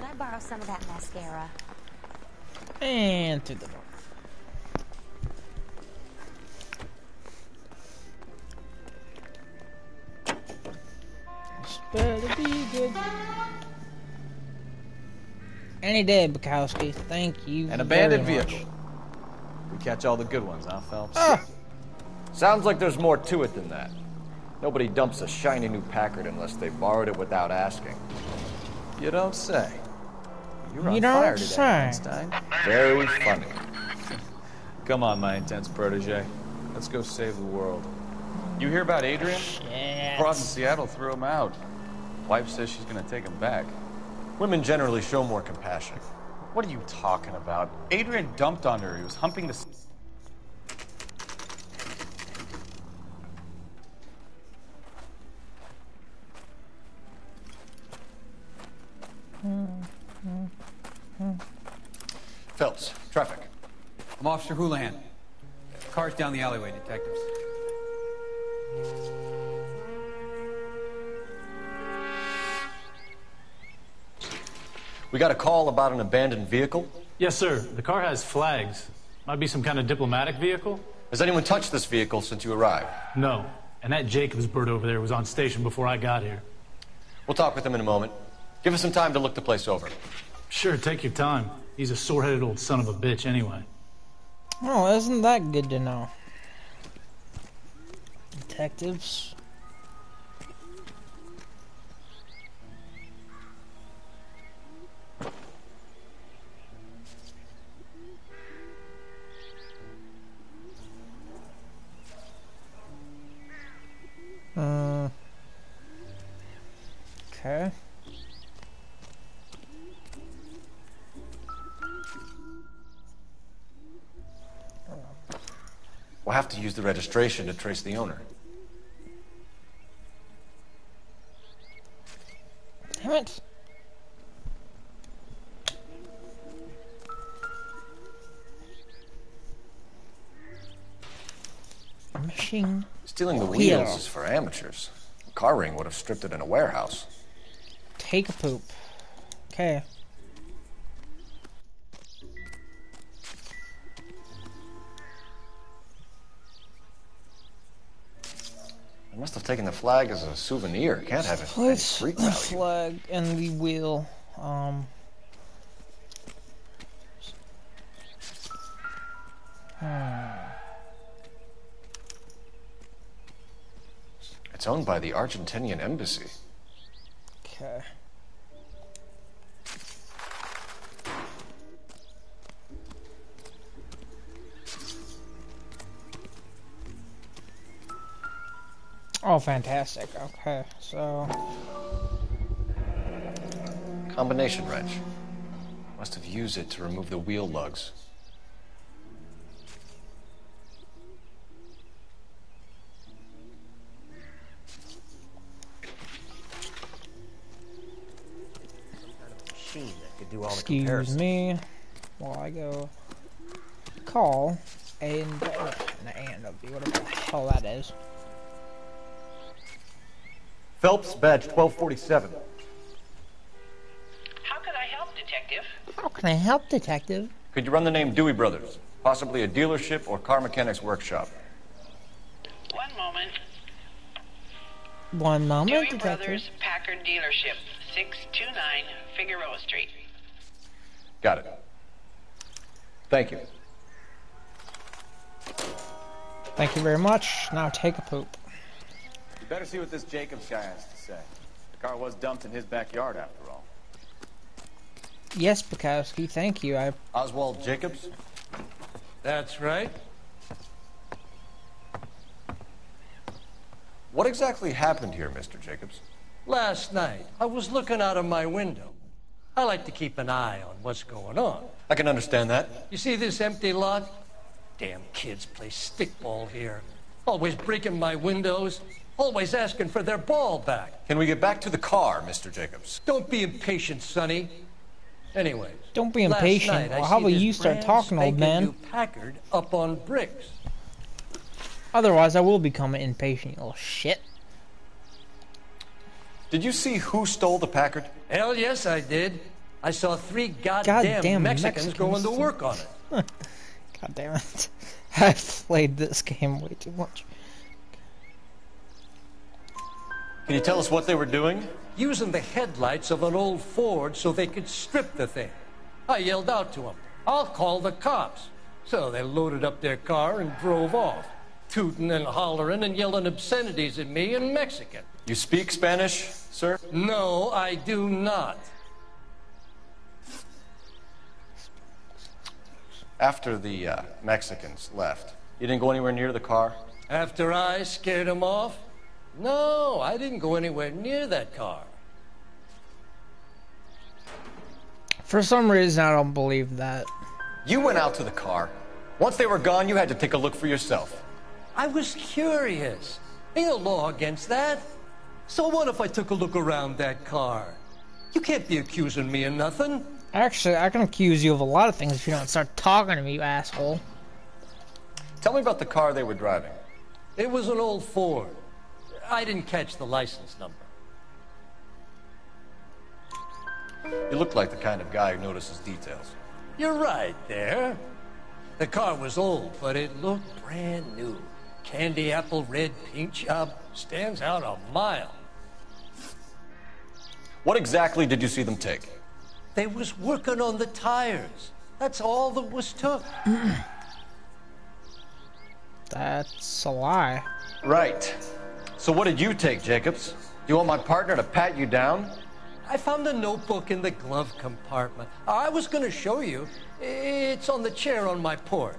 I borrow some of that mascara? And through the door. This better be good. Any day, Bukowski. Thank you. An abandoned vehicle. We catch all the good ones, huh, Phelps? Ah. Sounds like there's more to it than that. Nobody dumps a shiny new Packard unless they borrowed it without asking. You don't say. You're on You fire don't today, say. Einstein. Very funny. Come on, my intense protege. Let's go save the world. You hear about Adrian? Shit. Brought in Seattle threw him out. Wife says she's gonna take him back. Women generally show more compassion. What are you talking about? Adrian dumped on her. He was humping the... Phelps, traffic. I'm Officer Houlihan. Car's down the alleyway, detectives. We got a call about an abandoned vehicle. Yes, sir. The car has flags. Might be some kind of diplomatic vehicle. Has anyone touched this vehicle since you arrived? No. And that Jacobs bird over there was on station before I got here. We'll talk with him in a moment. Give us some time to look the place over. Sure, take your time. He's a sore-headed old son of a bitch anyway. Oh, isn't that good to know? Detectives. Okay. We'll have to use the registration to trace the owner. Damn it. Machine. Stealing the wheels is for amateurs. A car ring would have stripped it in a warehouse. Take a poop. Okay. They must have taken the flag as a souvenir. Can't have it. Any Put street the value. flag and the wheel. It's owned by the Argentinian embassy. Okay. Oh, fantastic. Okay, so... Combination wrench. Must have used it to remove the wheel lugs. Machine that could do all the Excuse comparisons. me while I go call A and W, whatever the hell that is. Phelps, badge 1247. How can I help, Detective? How can I help, Detective? Could you run the name Dewey Brothers? Possibly a dealership or car mechanics workshop. One moment. One moment, Dewey Detective. Brothers Packard Dealership, 629 Figueroa Street. Got it. Thank you. Thank you very much. Now take a poop. You better see what this Jacobs guy has to say. The car was dumped in his backyard, after all. Yes, Bukowski, thank you. Oswald Jacobs? That's right. What exactly happened here, Mr. Jacobs? Last night, I was looking out of my window. I like to keep an eye on what's going on. I can understand that. You see this empty lot? Damn kids play stickball here. Always breaking my windows. Always asking for their ball back. Can we get back to the car, Mr. Jacobs? Don't be impatient, Sonny. Anyways. Don't be impatient. Last night, I Well, how see about this you start brand talking, old spanking man? new Packard up on bricks. Otherwise, I will become impatient, you little shit. Did you see who stole the Packard? Hell yes, I did. I saw 3 goddamn Mexicans going to work on it. God damn it. I've played this game way too much. Can you tell us what they were doing? Using the headlights of an old Ford so they could strip the thing. I yelled out to them, "I'll call the cops." So they loaded up their car and drove off, tooting and hollering and yelling obscenities at me in Mexican. You speak Spanish, sir? No, I do not. After the Mexicans left, you didn't go anywhere near the car? After I scared them off? No, I didn't go anywhere near that car. For some reason, I don't believe that. You went out to the car. Once they were gone, you had to take a look for yourself. I was curious. Ain't no law against that. So what if I took a look around that car? You can't be accusing me of nothing. Actually, I can accuse you of a lot of things if you don't start talking to me, you asshole. Tell me about the car they were driving. It was an old Ford. I didn't catch the license number. You look like the kind of guy who notices details. You're right there. The car was old, but it looked brand new. Candy apple red paint job stands out a mile. What exactly did you see them take? They was working on the tires. That's all that was took. That's a lie. Right. So what did you take, Jacobs? Do you want my partner to pat you down? I found a notebook in the glove compartment. I was going to show you. It's on the chair on my porch.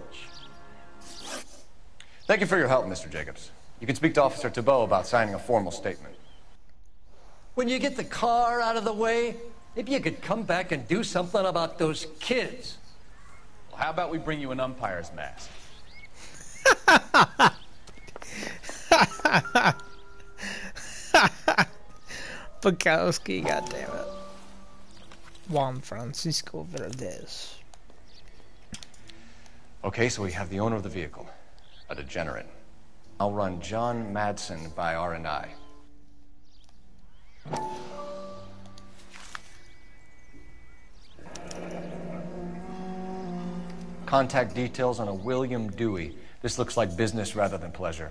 Thank you for your help, Mr. Jacobs. You can speak to Officer Thibault about signing a formal statement. When you get the car out of the way, maybe you could come back and do something about those kids. Well, how about we bring you an umpire's mask? Bukowski, goddammit. Juan Francisco Verdes. Okay, so we have the owner of the vehicle, a degenerate. I'll run John Madsen by R&I. Contact details on a William Dewey. This looks like business rather than pleasure.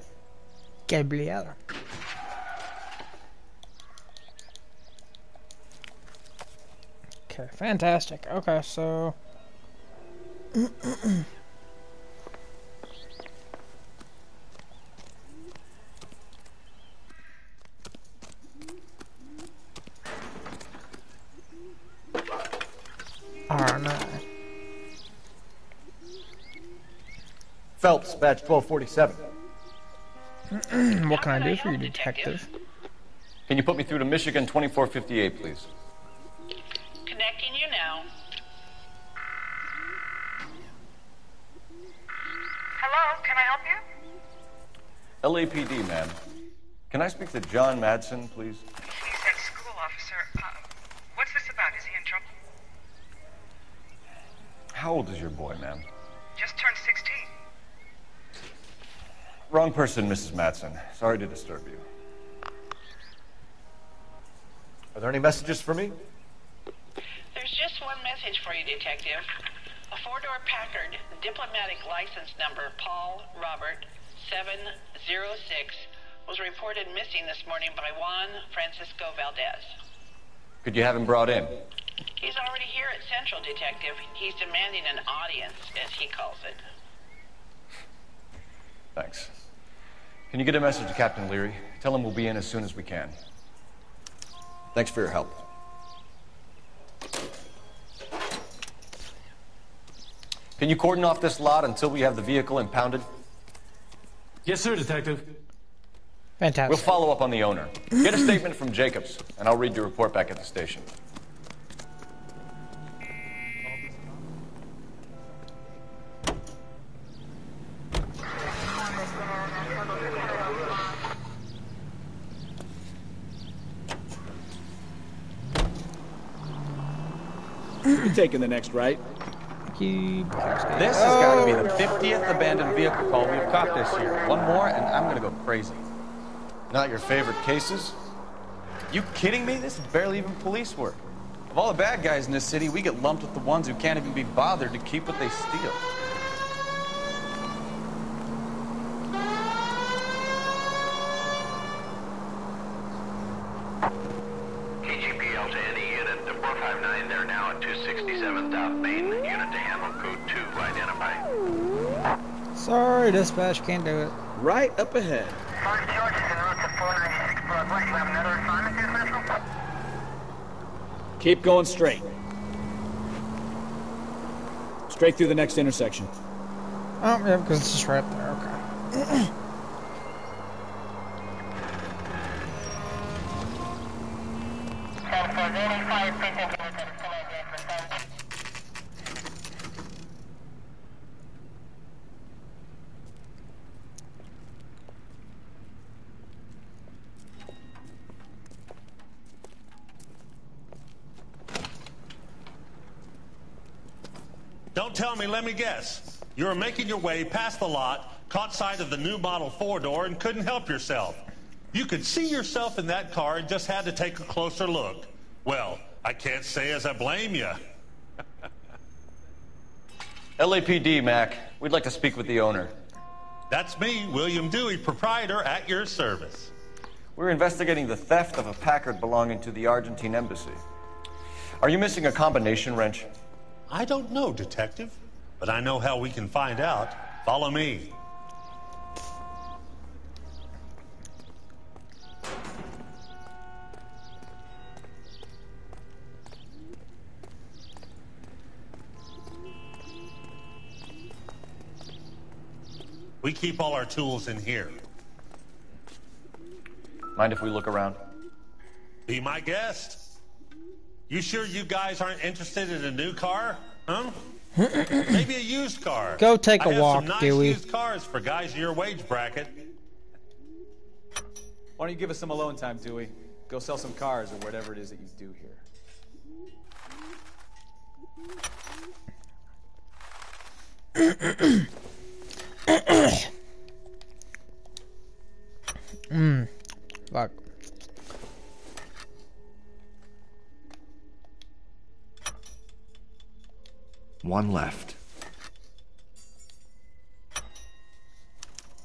Gabriel. Okay, fantastic. Okay, so... R9. Phelps, badge 1247. What can I do for you, detective? Can you put me through to Michigan 2458, please? Connecting you now. Hello, can I help you? LAPD, ma'am. Can I speak to John Madsen, please? He's at school, officer. What's this about? Is he in trouble? How old is your boy, ma'am? Just turned 16. Wrong person, Mrs. Madsen. Sorry to disturb you. Are there any messages for me? There's just one message for you, Detective. A 4-door Packard, diplomatic license number Paul Robert 706, was reported missing this morning by Juan Francisco Valdez. Could you have him brought in? He's already here at Central, Detective. He's demanding an audience, as he calls it. Thanks. Can you get a message to Captain Leary? Tell him we'll be in as soon as we can. Thanks for your help. Can you cordon off this lot until we have the vehicle impounded? Yes, sir, Detective. Fantastic. We'll follow up on the owner. Get a statement from Jacobs, and I'll read your report back at the station. You're taking the next right. This has got to be the 50th abandoned vehicle call we've caught this year. One more, and I'm going to go crazy. Not your favorite cases? You kidding me? This is barely even police work. Of all the bad guys in this city, we get lumped with the ones who can't even be bothered to keep what they steal. TGPL to any unit. The 459, they're now at 267 South Main. Unit to handle code 2 identified. Sorry, dispatch, can't do it. Right up ahead. First George is en route to 496 Broadway. You have another assignment here, Central? Keep going straight. Straight through the next intersection. Oh, yeah, because it's just right up there. Okay. Don't tell me, let me guess. You were making your way past the lot, caught sight of the new model 4-door, and couldn't help yourself. You could see yourself in that car and just had to take a closer look. Well, I can't say as I blame you. LAPD, Mac. We'd like to speak with the owner. That's me, William Dewey, proprietor, at your service. We're investigating the theft of a Packard belonging to the Argentine embassy. Are you missing a combination wrench? I don't know, Detective, but I know how we can find out. Follow me. We keep all our tools in here. Mind if we look around? Be my guest. You sure you guys aren't interested in a new car? Huh? Maybe a used car. Go take a I have walk, some nice Dewey. used cars for guys in your wage bracket. Why don't you give us some alone time, Dewey? Go sell some cars or whatever it is that you do here. Fuck. One left.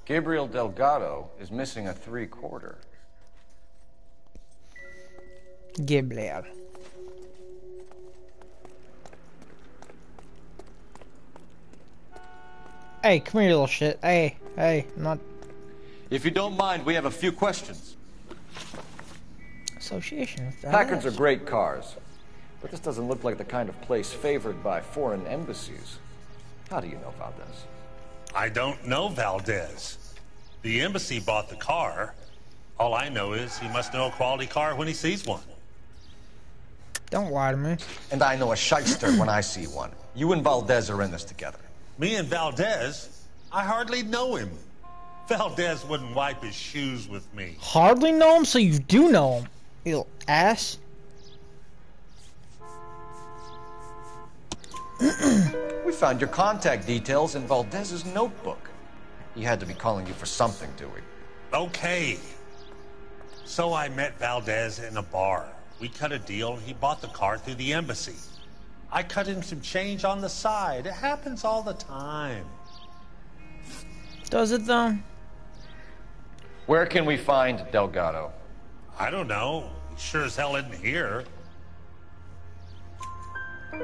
Gabriel Delgado is missing a 3/4. Gabriel. Hey, come here, little shit. Hey, I'm not... If you don't mind, we have a few questions. Association with that. Packards are great cars, but this doesn't look like the kind of place favored by foreign embassies. How do you know Valdez? I don't know Valdez. The embassy bought the car. All I know is he must know a quality car when he sees one. Don't lie to me. And I know a shyster when I see one. You and Valdez are in this together. Me and Valdez? I hardly know him. Valdez wouldn't wipe his shoes with me. Hardly know him, so you do know him, you little ass. We found your contact details in Valdez's notebook. He had to be calling you for something, Dewey. Okay. So I met Valdez in a bar. We cut a deal and he bought the car through the embassy. I cut him some change on the side. It happens all the time. Does it though? Where can we find Delgado? I don't know. He sure as hell isn't here.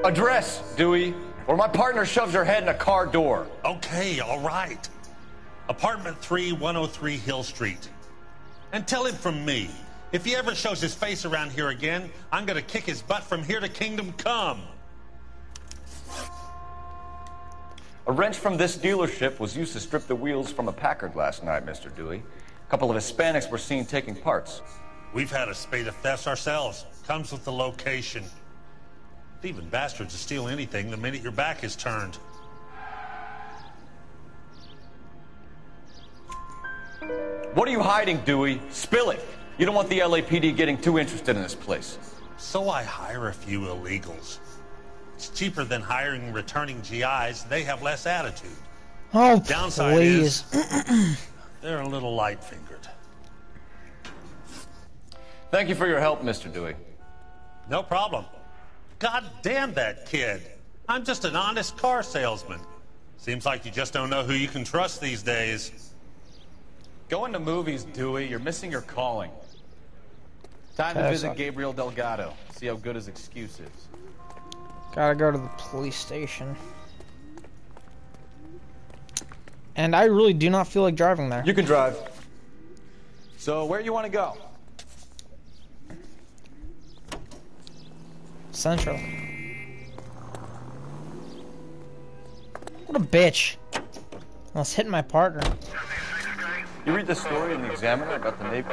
Address, Dewey, or my partner shoves her head in a car door. Okay, all right. Apartment 3, 103 Hill Street. And tell him from me, if he ever shows his face around here again, I'm gonna kick his butt from here to Kingdom Come. A wrench from this dealership was used to strip the wheels from a Packard last night, Mr. Dewey. A couple of Hispanics were seen taking parts. We've had a spate of thefts ourselves. Comes with the location. Thieving bastards will steal anything the minute your back is turned. What are you hiding, Dewey? Spill it. You don't want the LAPD getting too interested in this place. So I hire a few illegals. It's cheaper than hiring returning GIs. They have less attitude. Oh, Downside please. is they're a little light-fingered. Thank you for your help, Mr. Dewey. No problem. God damn that kid. I'm just an honest car salesman. Seems like you just don't know who you can trust these days. Going to movies, Dewey. You're missing your calling. Time to visit Gabriel Delgado. See how good his excuse is. Gotta go to the police station. And I really do not feel like driving there. You can drive. So, where you want to go? Central. What a bitch. I was hitting my partner. You read the story in the Examiner about the Navy?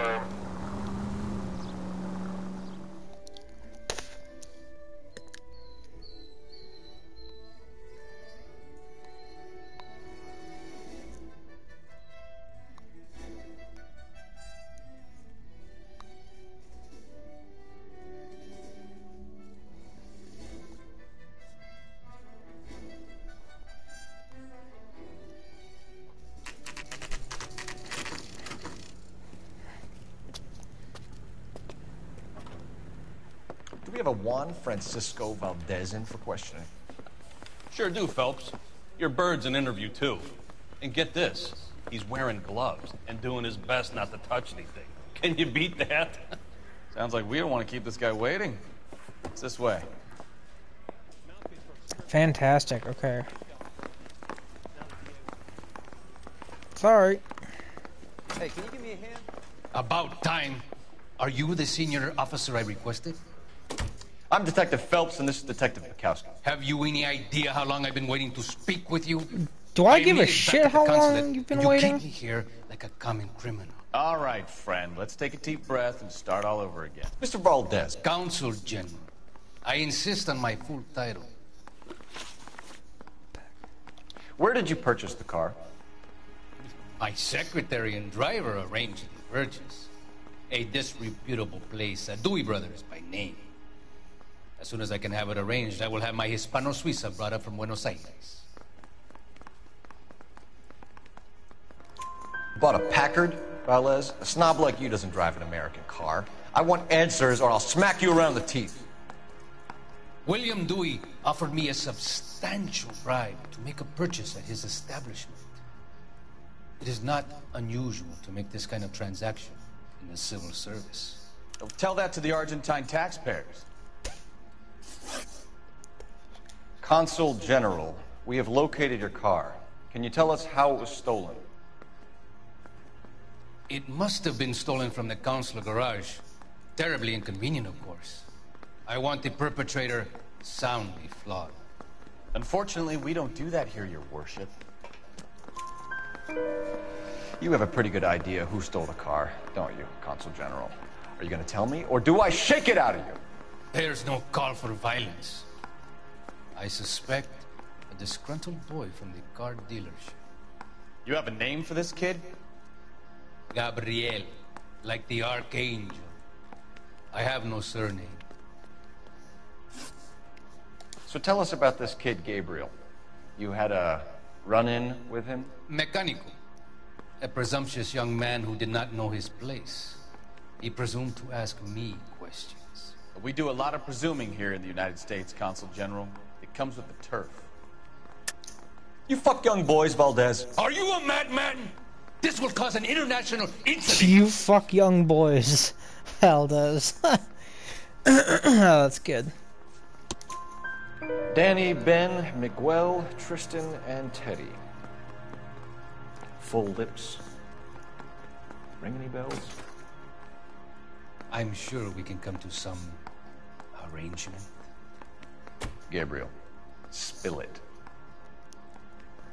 Do we have a Juan Francisco Valdez in for questioning? Sure do, Phelps. Your bird's an interview, too. And get this, he's wearing gloves and doing his best not to touch anything. Can you beat that? Sounds like we don't want to keep this guy waiting. It's this way. Fantastic, okay. Sorry. Hey, can you give me a hand? About time. Are you the senior officer I requested? I'm Detective Phelps, and this is Detective Bukowski. Have you any idea how long I've been waiting to speak with you? Do I give made a it back shit at the how consulate, long you've been and you waiting? keep me here like a common criminal. All right, friend. Let's take a deep breath and start all over again. Mr. Valdez. Consul General. I insist on my full title. Where did you purchase the car? My secretary and driver arranged the purchase. A disreputable place, Dewey Brothers by name. As soon as I can have it arranged, I will have my Hispano Suiza brought up from Buenos Aires. Bought a Packard, Valdez? A snob like you doesn't drive an American car. I want answers or I'll smack you around the teeth. William Dewey offered me a substantial bribe to make a purchase at his establishment. It is not unusual to make this kind of transaction in the civil service. Tell that to the Argentine taxpayers. Consul General, we have located your car. Can you tell us how it was stolen? It must have been stolen from the consular garage. Terribly inconvenient, of course. I want the perpetrator soundly flogged. Unfortunately, we don't do that here, Your Worship. You have a pretty good idea who stole the car, don't you, Consul General? Are you going to tell me, or do I shake it out of you? There's no call for violence. I suspect a disgruntled boy from the car dealership. You have a name for this kid? Gabriel, like the archangel. I have no surname. So tell us about this kid, Gabriel. You had a run-in with him? Mecánico. A presumptuous young man who did not know his place. He presumed to ask me questions. We do a lot of presuming here in the United States, Consul General. It comes with the turf. You fuck young boys, Valdez. Are you a madman? This will cause an international incident. You fuck young boys. Valdez. That's good. Danny, Ben, Miguel, Tristan, and Teddy. Full lips. Ring any bells? I'm sure we can come to some arrangement. Gabriel, spill it.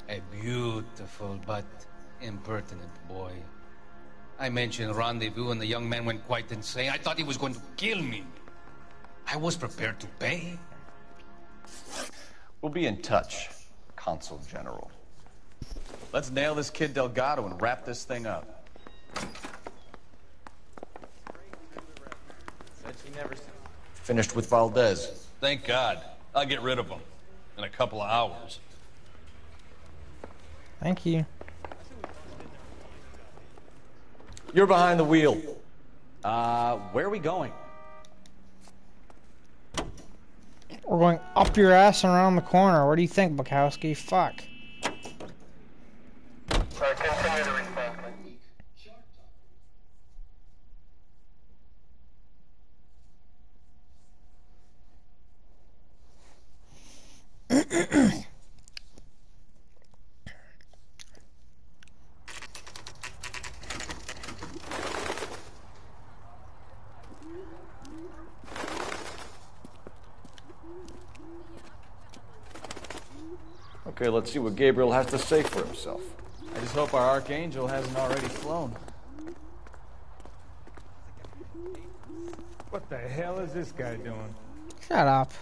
A beautiful but impertinent boy. I mentioned rendezvous and the young man went quite insane. I thought he was going to kill me. I was prepared to pay. We'll be in touch, Consul General. Let's nail this kid Delgado and wrap this thing up. Finished with Valdez. Thank God. I'll get rid of him in a couple of hours. Thank you. You're behind the wheel. Where are we going? We're going up your ass and around the corner. What do you think, Bukowski? Fuck. Sorry, continue to respond, please. Okay, let's see what Gabriel has to say for himself. I just hope our Archangel hasn't already flown. What the hell is this guy doing? Shut up.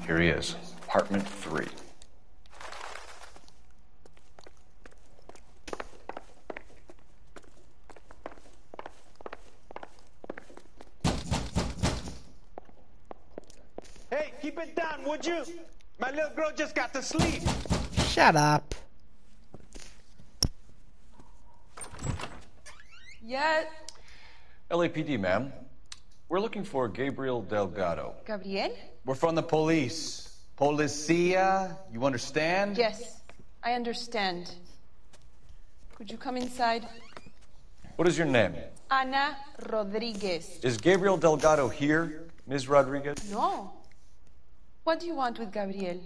Here he is, apartment 3. Hey, keep it down, would you? My little girl just got to sleep. Shut up. Yeah. LAPD, ma'am. We're looking for Gabriel Delgado. Gabriel? We're from the police. Policia, you understand? Yes, I understand. Could you come inside? What is your name? Ana Rodriguez. Is Gabriel Delgado here, Ms. Rodriguez? No. What do you want with Gabriel?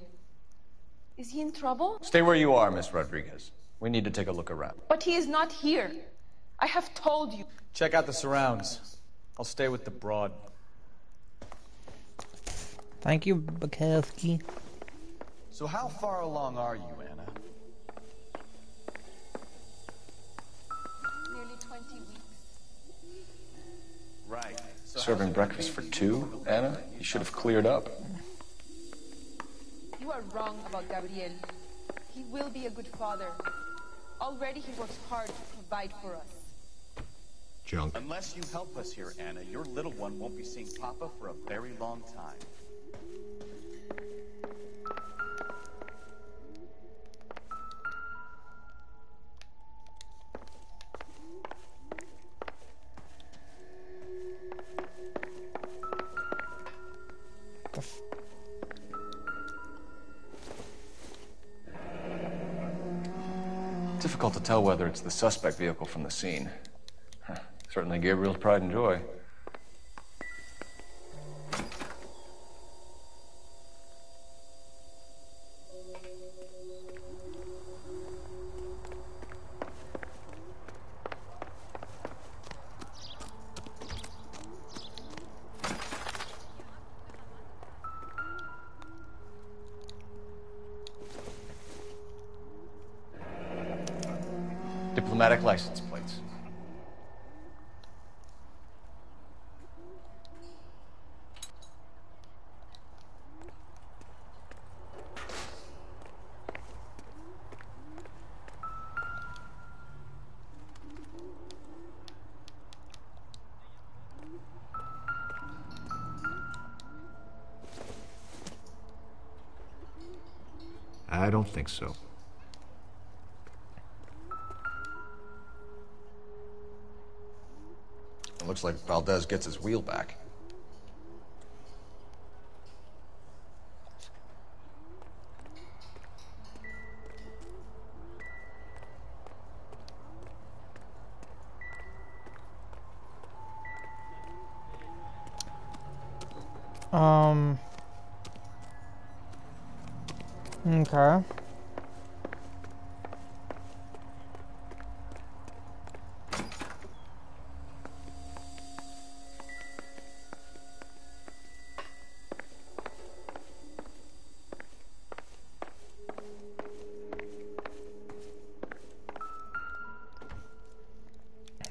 Is he in trouble? Stay where you are, Ms. Rodriguez. We need to take a look around. But he is not here. I have told you. Check out the surrounds. I'll stay with the broad. Thank you, Bukowski. So how far along are you, Anna? Nearly 20 weeks. Right. Serving breakfast for 2, Anna? You should have cleared up. You are wrong about Gabriel. He will be a good father. Already he works hard to provide for us. Junk. Unless you help us here, Anna, your little one won't be seeing Papa for a very long time. Difficult to tell whether it's the suspect vehicle from the scene. Certainly Gabriel's pride and joy. Diplomatic license plates. I don't think so. It looks like Valdez gets his wheel back. Okay.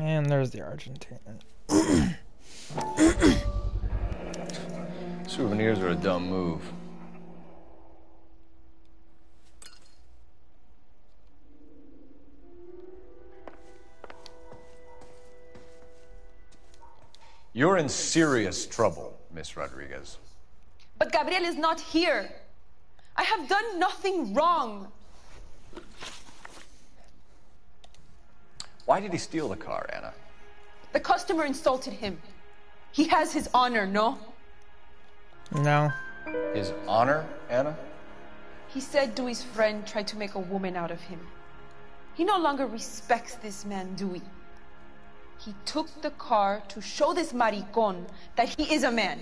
And there's the Argentine. Souvenirs are a dumb move. You're in serious trouble, Miss Rodriguez. But Gabriel is not here. I have done nothing wrong. Why did he steal the car, Anna? The customer insulted him. He has his honor, no? No. His honor, Anna? He said Dewey's friend tried to make a woman out of him. He no longer respects this man, Dewey. He took the car to show this maricon that he is a man.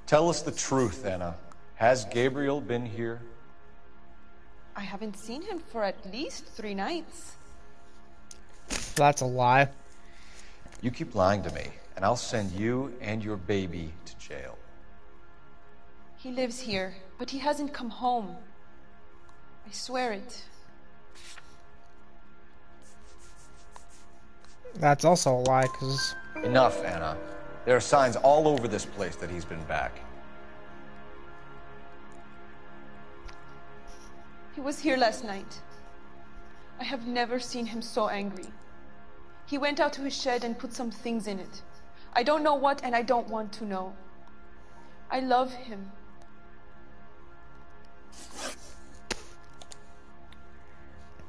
Tell us the truth, Anna. Has Gabriel been here? I haven't seen him for at least 3 nights. That's a lie. You keep lying to me, and I'll send you and your baby to jail. He lives here, but he hasn't come home. I swear it. That's also a lie, because... Enough, Anna. There are signs all over this place that he's been back. He was here last night. I have never seen him so angry. He went out to his shed and put some things in it. I don't know what, and I don't want to know. I love him.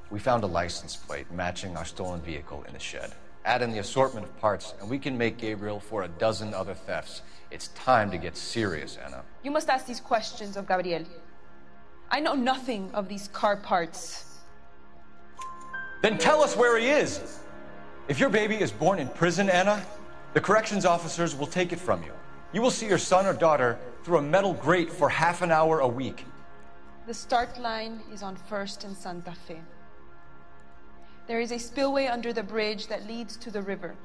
We found a license plate matching our stolen vehicle in the shed. Add in the assortment of parts, and we can make Gabriel for a dozen other thefts. It's time to get serious, Anna. You must ask these questions of Gabriel. I know nothing of these car parts. Then tell us where he is! If your baby is born in prison, Anna, the corrections officers will take it from you. You will see your son or daughter through a metal grate for half an hour a week. The start line is on 1st and Santa Fe. There is a spillway under the bridge that leads to the river.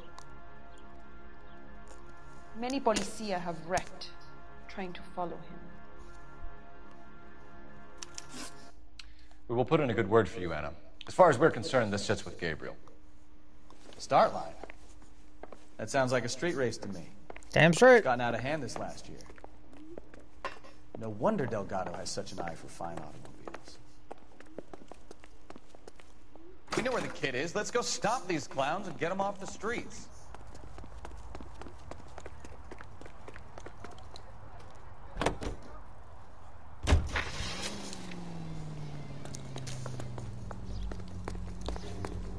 Many policia have wrecked trying to follow him. We will put in a good word for you, Anna. As far as we're concerned, this sits with Gabriel. Start line? That sounds like a street race to me. Damn straight. It's gotten out of hand this last year. No wonder Delgado has such an eye for fine automobiles. We know where the kid is. Let's go stop these clowns and get them off the streets.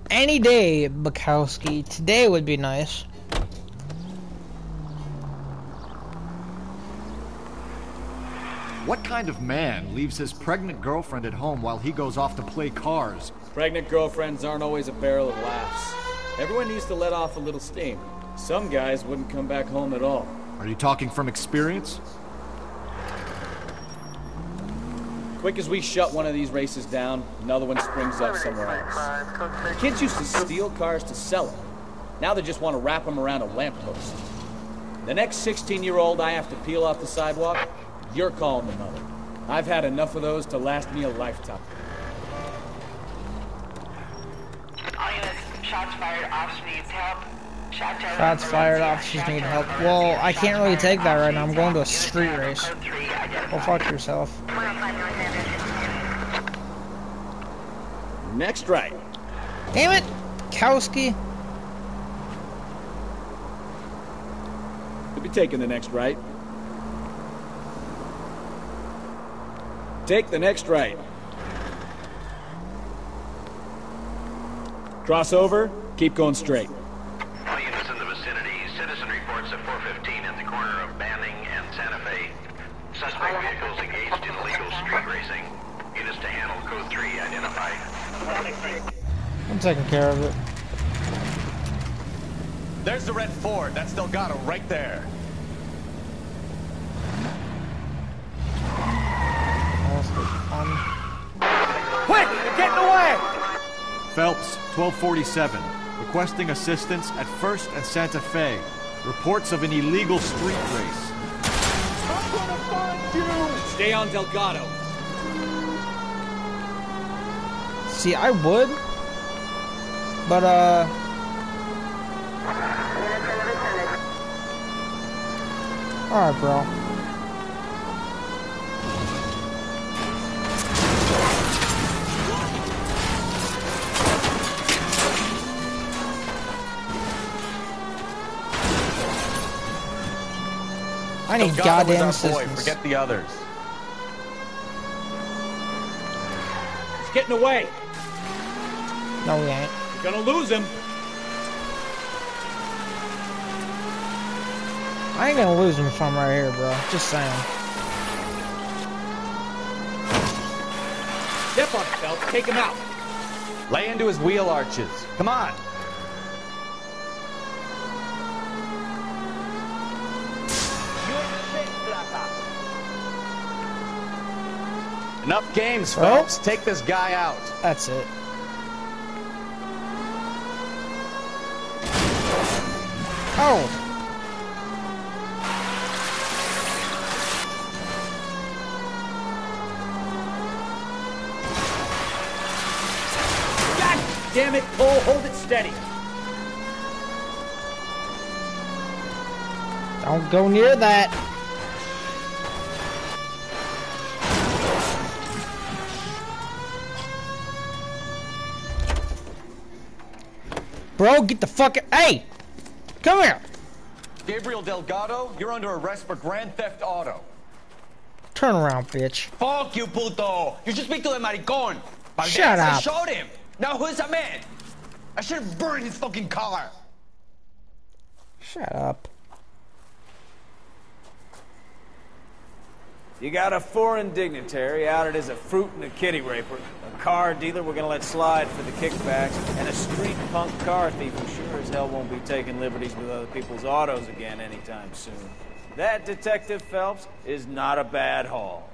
Any day, Bukowski. Today would be nice. What kind of man leaves his pregnant girlfriend at home while he goes off to play cars? Pregnant girlfriends aren't always a barrel of laughs. Everyone needs to let off a little steam. Some guys wouldn't come back home at all. Are you talking from experience? Quick as we shut one of these races down, another one springs up somewhere else. Kids used to steal cars to sell them. Now they just want to wrap them around a lamppost. The next 16-year-old I have to peel off the sidewalk, you're calling the mother. I've had enough of those to last me a lifetime. All units, shots fired, officer needs help. Shots fired, officers need help. Well, I can't really take that right now. I'm going to a street race. Well, fuck yourself. Next right. Damn it, Kowski. We'll be taking the next right. Take the next right. Cross over, keep going straight. All units in the vicinity. Citizen reports at 415 at the corner of Banning and Santa Fe. Suspect vehicles engaged in illegal street racing. Units to handle code 3 identified. I'm taking care of it. There's the red Ford. That's Delgado right there. Quick! They're getting away! Phelps, 1247. Requesting assistance at 1st and Santa Fe. Reports of an illegal street race. I'm gonna find you! Stay on Delgado. See, I would. But, alright, bro. I need goddamn assistance. Forget the others. He's getting away. No, we ain't. You're gonna lose him. I ain't gonna lose him if I'm right here, bro. Just saying. Step on it, Phelps. Take him out. Lay into his wheel arches. Come on. Enough games, Phelps. Take this guy out. That's it. Oh. God damn it, Cole. Hold it steady. Don't go near that. Bro, get the fuck... Hey! Come here! Gabriel Delgado, you're under arrest for grand theft auto. Turn around, bitch. Fuck you, puto! You should speak to the maricon! Shut up. I showed him! Now who's a man? I should have burned his fucking car! Shut up. You got a foreign dignitary outed as a fruit and a kitty raper, a car dealer we're gonna let slide for the kickbacks, and a street punk car thief who sure as hell won't be taking liberties with other people's autos again anytime soon. That, Detective Phelps, is not a bad haul.